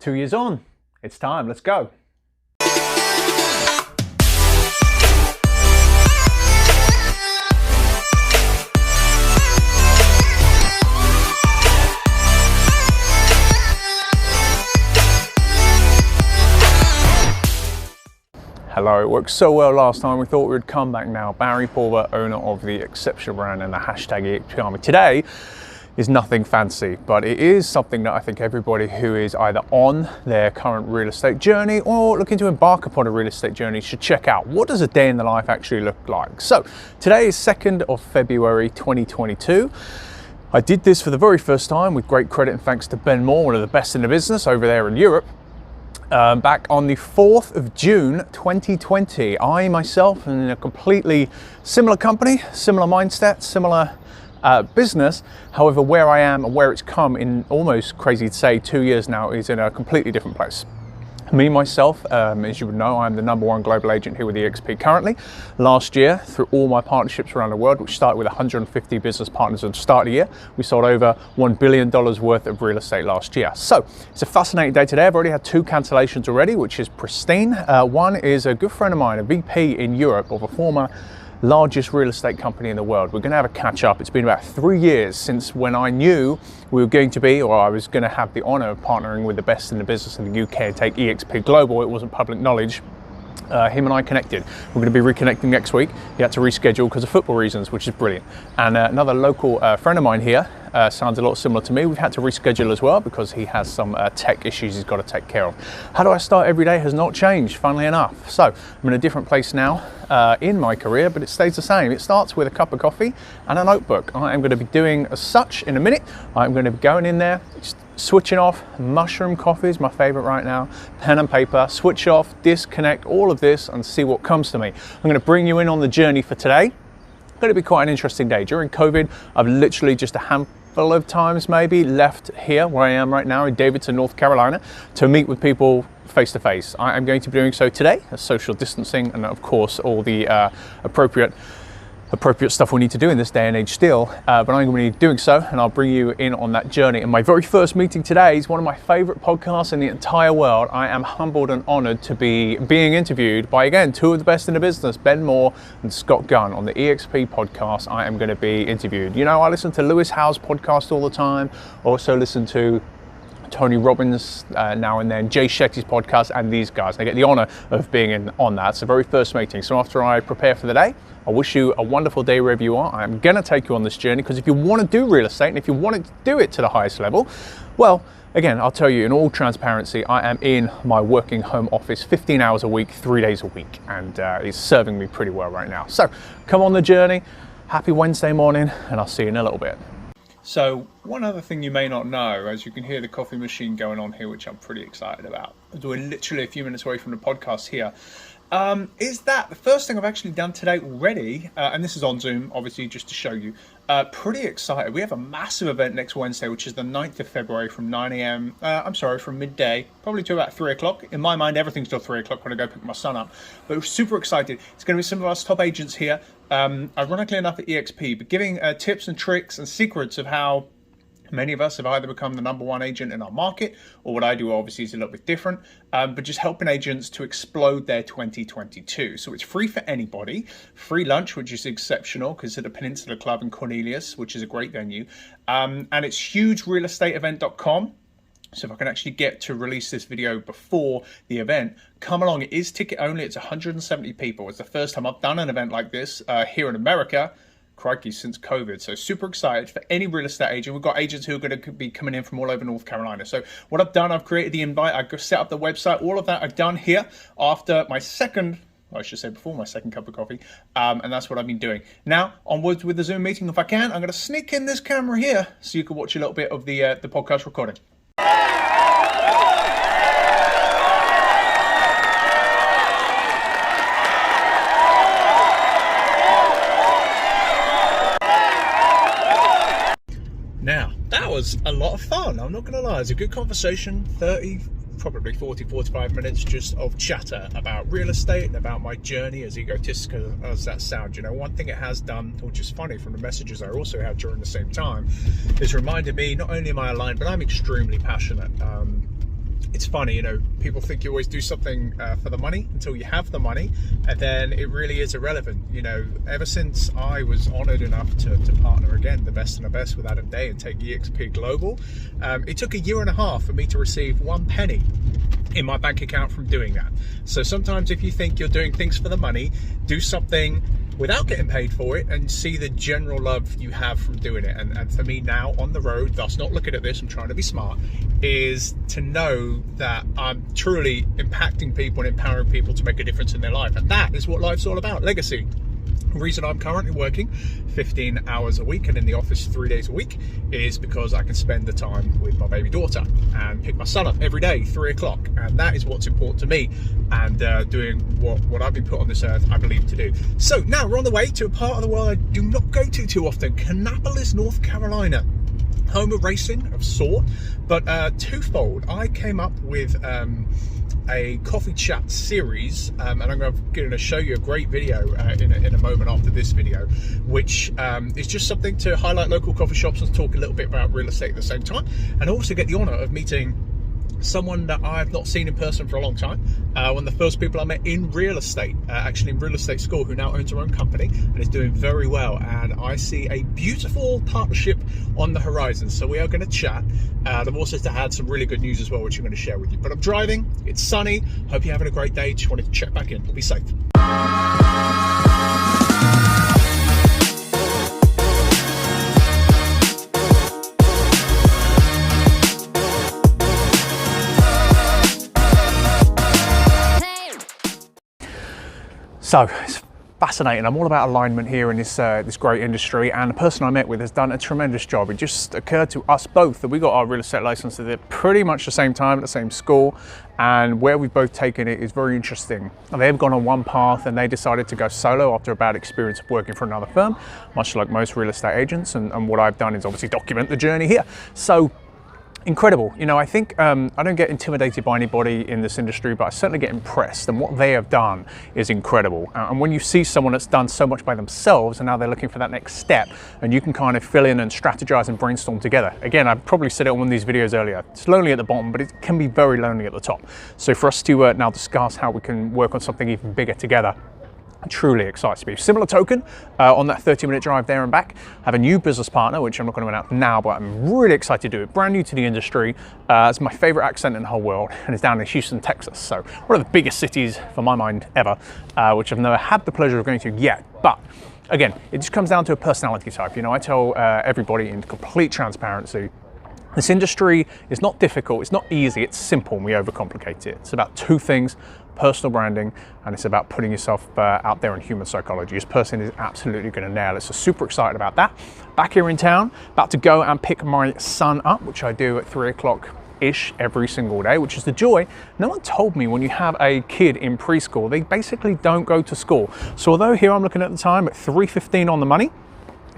2 years on, it's time, let's go. Hello, it worked so well last time, we thought we would come back now. Barry Pulver, owner of the Exceptional brand and the hashtag EXP Army. Today is nothing fancy, but it is something that I think everybody who is either on their current real estate journey or looking to embark upon a real estate journey should check out. What does a day in the life actually look like? So today is 2nd of February 2022. I did this for the very first time with great credit and thanks to Ben Moore, one of the best in the business over there in Europe. Back on the 4th of June 2020, I myself am in a completely similar company, similar mindset, similar business. However, where I am and where it's come in almost, crazy to say, 2 years now is in a completely different place. Me, myself, as you would know, I'm the #1 global agent here with EXP currently. Last year, through all my partnerships around the world, which started with 150 business partners at the start of the year, we sold over $1 billion worth of real estate last year. So it's a fascinating day today. I've already had 2 cancellations already, which is pristine. One is a good friend of mine, a VP in Europe of a former largest real estate company in the world. We're going to have a catch up. It's been about 3 years since when I knew we were going to be, or I was going to have the honor of partnering with the best in the business in the UK and take EXP global. It wasn't public knowledge. Him and I connected. We're going to be reconnecting next week. He had to reschedule because of football reasons, which is brilliant. And another local friend of mine here sounds a lot similar to me. We've had to reschedule as well because he has some tech issues he's got to take care of. How do I start every day has not changed, funnily enough. So I'm in a different place now in my career, but it stays the same. It starts with a cup of coffee and a notebook. I am going to be doing as such in a minute. I'm going to be going in there, switching off. Mushroom coffee is my favorite right now. Pen and paper, switch off, disconnect all of this and see what comes to me. I'm going to bring you in on the journey for today. It's going to be quite an interesting day. During COVID, I've literally just a handful of times maybe left here where I am right now in Davidson, North Carolina, to meet with people face to face. I am going to be doing so today, social distancing and of course all the appropriate stuff we need to do in this day and age still, but I'm going to be doing so and I'll bring you in on that journey. And my very first meeting today is one of my favorite podcasts in the entire world. I am humbled and honored to be being interviewed by, again, 2 of the best in the business, Ben Moore and Scott Gunn, on the EXP podcast. I am going to be interviewed. You know, I listen to Lewis Howes' podcast all the time, also listen to Tony Robbins now and then, Jay Shetty's podcast, and these guys. I get the honor of being on that. It's the very first meeting. So after I prepare for the day, I wish you a wonderful day wherever you are. I'm going to take you on this journey because if you want to do real estate and if you want to do it to the highest level, well, again, I'll tell you in all transparency, I am in my working home office 15 hours a week, 3 days a week, and it's serving me pretty well right now. So come on the journey. Happy Wednesday morning, and I'll see you in a little bit. So one other thing you may not know, as you can hear the coffee machine going on here, which I'm pretty excited about, as we're literally a few minutes away from the podcast here, is that the first thing I've actually done today already, and this is on Zoom, obviously, just to show you, pretty excited. We have a massive event next Wednesday, which is the 9th of February from 9 a.m., from midday, probably to about 3 o'clock. In my mind, everything's till 3 o'clock when I go pick my son up, but we're super excited. It's going to be some of our top agents here, ironically enough at EXP, but giving tips and tricks and secrets of how many of us have either become the #1 agent in our market, or what I do obviously is a little bit different, but just helping agents to explode their 2022. So it's free for anybody, free lunch, which is exceptional because it's at the Peninsula Club in Cornelius, which is a great venue, and it's hugerealestateevent.com. So if I can actually get to release this video before the event, come along. It is ticket only. It's 170 people. It's the first time I've done an event like this here in America, crikey, since COVID. So super excited for any real estate agent. We've got agents who are going to be coming in from all over North Carolina. So what I've done, I've created the invite. I've set up the website. All of that I've done here after my second, I should say before my second cup of coffee. And that's what I've been doing. Now, onwards with the Zoom meeting. If I can, I'm going to sneak in this camera here so you can watch a little bit of the podcast recording. Now, that was a lot of fun, I'm not going to lie. It's a good conversation, 30, probably 40, 45 minutes just of chatter about real estate and about my journey, as egotistical as that sounds. You know, one thing it has done, which is funny from the messages I also had during the same time, is reminded me not only am I aligned, but I'm extremely passionate. it's funny, you know, people think you always do something for the money until you have the money, and then it really is irrelevant. You know, ever since I was honored enough to partner again, the best and the best with Adam Day, and take EXP global, it took 1.5 years for me to receive 1 penny in my bank account from doing that. So sometimes if you think you're doing things for the money, do something without getting paid for it and see the general love you have from doing it. And for me now on the road, thus not looking at this, I'm trying to be smart, is to know that I'm truly impacting people and empowering people to make a difference in their life. And that is what life's all about, legacy. The reason I'm currently working 15 hours a week and in the office 3 days a week is because I can spend the time with my baby daughter and pick my son up every day, 3 o'clock. And that is what's important to me, and doing what I've been put on this earth, I believe, to do. So now we're on the way to a part of the world I do not go to too often, Kannapolis, North Carolina. Home of racing of sort, but twofold. I came up with a coffee chat series, and I'm going to show you a great video in a moment after this video, which is just something to highlight local coffee shops and talk a little bit about real estate at the same time, and also get the honor of meeting someone that I've not seen in person for a long time. One of the first people I met in real estate, actually in real estate school, who now owns her own company and is doing very well. And I see a beautiful partnership on the horizon. So we are going to chat. I've also had some really good news as well, which I'm going to share with you. But I'm driving, it's sunny. Hope you're having a great day. Just wanted to check back in. Be safe. So it's fascinating. I'm all about alignment here in this this great industry, and the person I met with has done a tremendous job. It just occurred to us both that we got our real estate licenses at pretty much the same time at the same school, and where we've both taken it is very interesting. They've gone on one path and they decided to go solo after a bad experience of working for another firm, much like most real estate agents, and what I've done is obviously document the journey here. So incredible. You know, I think I don't get intimidated by anybody in this industry, but I certainly get impressed, and what they have done is incredible. And when you see someone that's done so much by themselves and now they're looking for that next step, and you can kind of fill in and strategize and brainstorm together. Again, I've probably said it on one of these videos earlier, it's lonely at the bottom, but it can be very lonely at the top. So for us to now discuss how we can work on something even bigger together, truly excites me. Similar token, on that 30-minute drive there and back, have a new business partner, which I'm not going to announce now, but I'm really excited to do it. Brand new to the industry. It's my favorite accent in the whole world, and it's down in Houston, Texas. So one of the biggest cities, for my mind, ever, which I've never had the pleasure of going to yet. But again, it just comes down to a personality type. You know, I tell everybody in complete transparency, this industry is not difficult, it's not easy, it's simple, and we overcomplicate it. It's about two things: personal branding, and it's about putting yourself out there in human psychology. This person is absolutely going to nail it. So super excited about that. Back here in town, about to go and pick my son up, which I do at 3 o'clock-ish every single day, which is the joy. No one told me when you have a kid in preschool, they basically don't go to school. So although here I'm looking at the time at 3:15 on the money,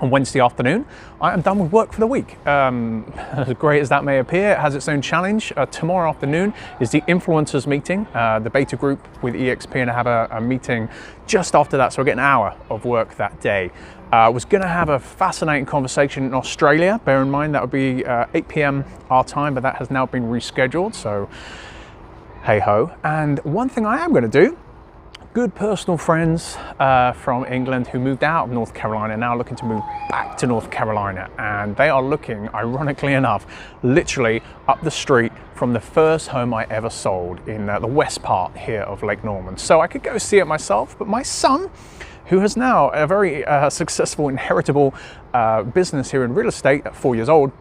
on Wednesday afternoon, I am done with work for the week. As great as that may appear, it has its own challenge. Tomorrow afternoon is the influencers meeting, the beta group with EXP, and I have a meeting just after that, so I get an hour of work that day. I was gonna have a fascinating conversation in Australia. Bear in mind that would be 8 p.m. our time, but that has now been rescheduled, so hey ho. And one thing I am gonna do, good personal friends from England who moved out of North Carolina, now looking to move back to North Carolina, and they are looking, ironically enough, literally up the street from the first home I ever sold in the west part here of Lake Norman. So I could go see it myself, but my son, who has now a very successful inheritable business here in real estate at 4 years old,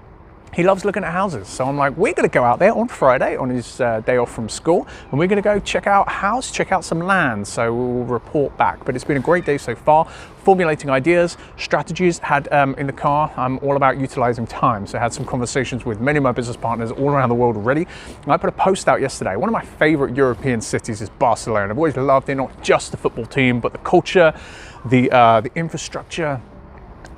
he loves looking at houses. So I'm like, we're gonna go out there on Friday on his day off from school, and we're gonna go check out a house, check out some land. So we'll report back. But it's been a great day so far, formulating ideas, strategies. Had in the car, I'm all about utilizing time. So I had some conversations with many of my business partners all around the world already. And I put a post out yesterday. One of my favorite European cities is Barcelona. I've always loved it, not just the football team, but the culture, the infrastructure,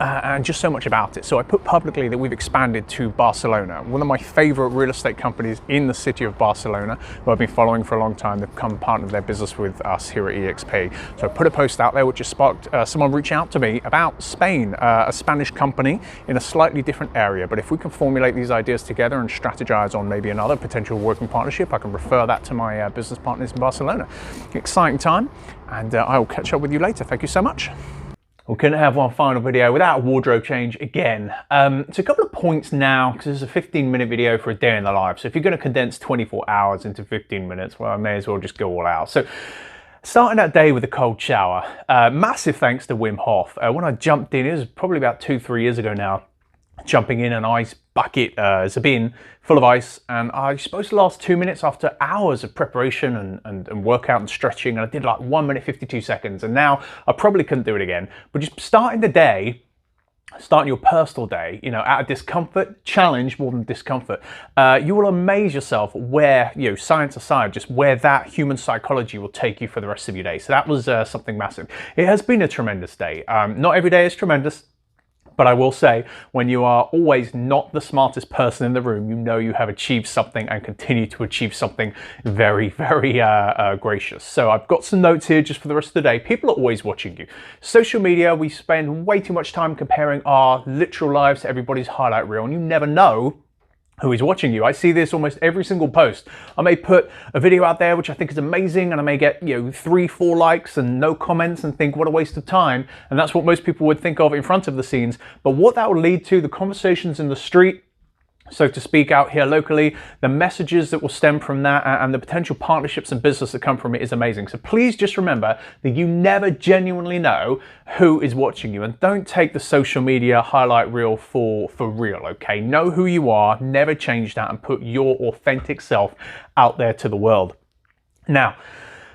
and just so much about it. So I put publicly that we've expanded to Barcelona, one of my favorite real estate companies in the city of Barcelona, who I've been following for a long time. They've become part of their business with us here at EXP. So I put a post out there which has sparked someone reach out to me about Spain, a Spanish company in a slightly different area. But if we can formulate these ideas together and strategize on maybe another potential working partnership, I can refer that to my business partners in Barcelona. Exciting time, and I will catch up with you later. Thank you so much. We couldn't have one final video without a wardrobe change again. So a couple of points now, because this is a 15-minute video for a day in the life. So if you're going to condense 24 hours into 15 minutes, well, I may as well just go all out. So starting that day with a cold shower, massive thanks to Wim Hof. When I jumped in, it was probably about 2-3 years ago now, jumping in an ice bucket, it's a bin full of ice, and I was supposed to last 2 minutes after hours of preparation and workout and stretching, and I did like 1 minute 52 seconds, and now I probably couldn't do it again. But just starting the day, starting your personal day, you know, out of discomfort, challenge more than discomfort, you will amaze yourself where, you know, science aside, just where that human psychology will take you for the rest of your day. So that was something massive. It has been a tremendous day. Not every day is tremendous, but I will say, when you are always not the smartest person in the room, you know you have achieved something and continue to achieve something very, very gracious. So I've got some notes here just for the rest of the day. People are always watching you. Social media, we spend way too much time comparing our literal lives to everybody's highlight reel, and you never know who is watching you. I see this almost every single post. I may put a video out there which I think is amazing, and I may get, you know, 3-4 likes and no comments and think what a waste of time, and that's what most people would think of in front of the scenes. But what that will lead to, the conversations in the street, so to speak, out here locally, the messages that will stem from that, and the potential partnerships and business that come from it is amazing. So please just remember that you never genuinely know who is watching you, and don't take the social media highlight reel for real, okay? Know who you are, never change that, and put your authentic self out there to the world. Now,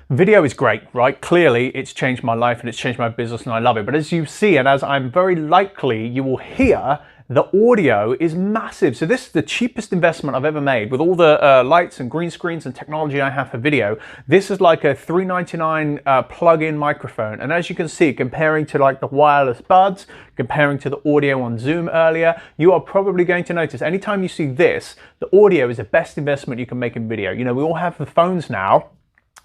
video is great, right? Clearly, it's changed my life and it's changed my business, and I love it. But as you see, and as I'm very likely you will hear, the audio is massive. So this is the cheapest investment I've ever made. With all the lights and green screens and technology I have for video, this is like a $3.99 plug-in microphone. And as you can see, comparing to like the wireless buds, comparing to the audio on Zoom earlier, you are probably going to notice anytime you see this, the audio is the best investment you can make in video. You know, we all have the phones now,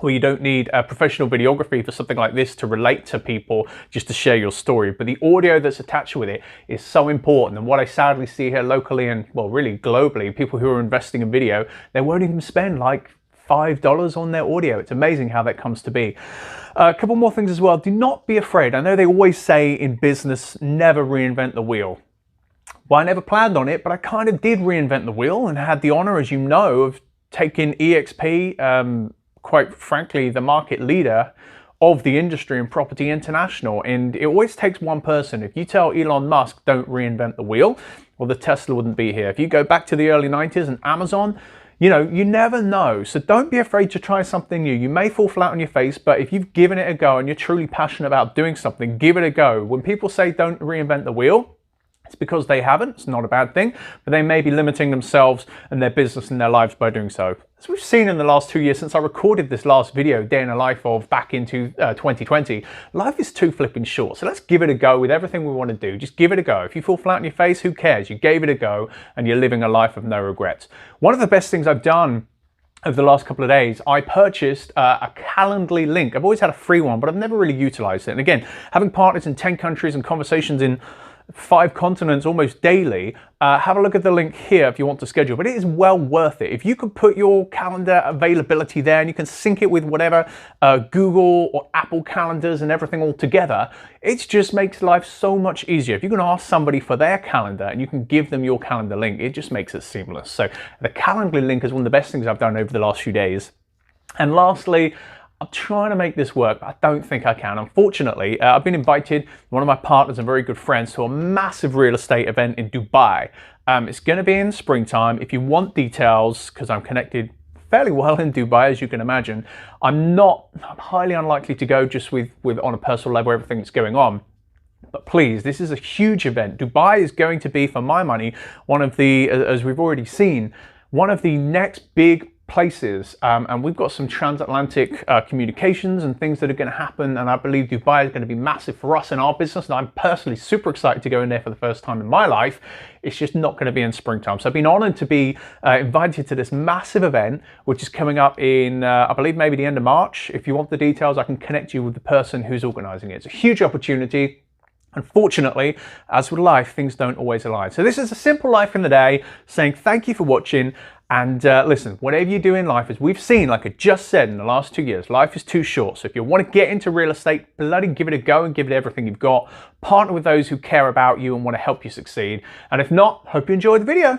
where you don't need a professional videography for something like this to relate to people, just to share your story. But the audio that's attached with it is so important. And what I sadly see here locally, and well, really globally, people who are investing in video, they won't even spend like $5 on their audio. It's amazing how that comes to be. A couple more things as well. Do not be afraid. I know they always say in business, never reinvent the wheel. Well, I never planned on it, but I kind of did reinvent the wheel, and had the honor, as you know, of taking EXP, quite frankly, the market leader of the industry in property international. And it always takes one person. If you tell Elon Musk, don't reinvent the wheel, well, the Tesla wouldn't be here. If you go back to the early 90s and Amazon, you know, you never know. So don't be afraid to try something new. You may fall flat on your face, but if you've given it a go and you're truly passionate about doing something, give it a go. When people say don't reinvent the wheel, it's because they haven't. It's not a bad thing, but they may be limiting themselves and their business and their lives by doing so. As we've seen in the last 2 years since I recorded this last video, day in the life of back into 2020, life is too flipping short. So let's give it a go with everything we want to do. Just give it a go. If you fall flat on your face, who cares? You gave it a go and you're living a life of no regrets. One of the best things I've done over the last couple of days, I purchased a Calendly link. I've always had a free one, but I've never really utilized it. And again, having partners in 10 countries and conversations in 5 continents almost daily, have a look at the link here if you want to schedule, but it is well worth it. If you can put your calendar availability there and you can sync it with whatever Google or Apple calendars and everything all together, it just makes life so much easier. If you can ask somebody for their calendar and you can give them your calendar link, it just makes it seamless. So the Calendly link is one of the best things I've done over the last few days. And lastly, I'm trying to make this work, but I don't think I can. Unfortunately, I've been invited, one of my partners and very good friends, to a massive real estate event in Dubai. It's going to be in springtime. If you want details, because I'm connected fairly well in Dubai, as you can imagine, I'm highly unlikely to go just with on a personal level, everything that's going on. But please, this is a huge event. Dubai is going to be, for my money, one of the, as we've already seen, one of the next big places, and we've got some transatlantic communications and things that are going to happen, and I believe Dubai is going to be massive for us in our business, and I'm personally super excited to go in there for the first time in my life. It's just not going to be in springtime. So I've been honored to be invited to this massive event, which is coming up in, I believe, maybe the end of March. If you want the details, I can connect you with the person who's organizing it. It's a huge opportunity. Unfortunately, as with life, things don't always align. So this is a simple life in the day, saying thank you for watching. And listen, whatever you do in life, as we've seen, like I just said in the last 2 years, life is too short. So if you want to get into real estate, bloody give it a go and give it everything you've got. Partner with those who care about you and want to help you succeed. And if not, hope you enjoyed the video.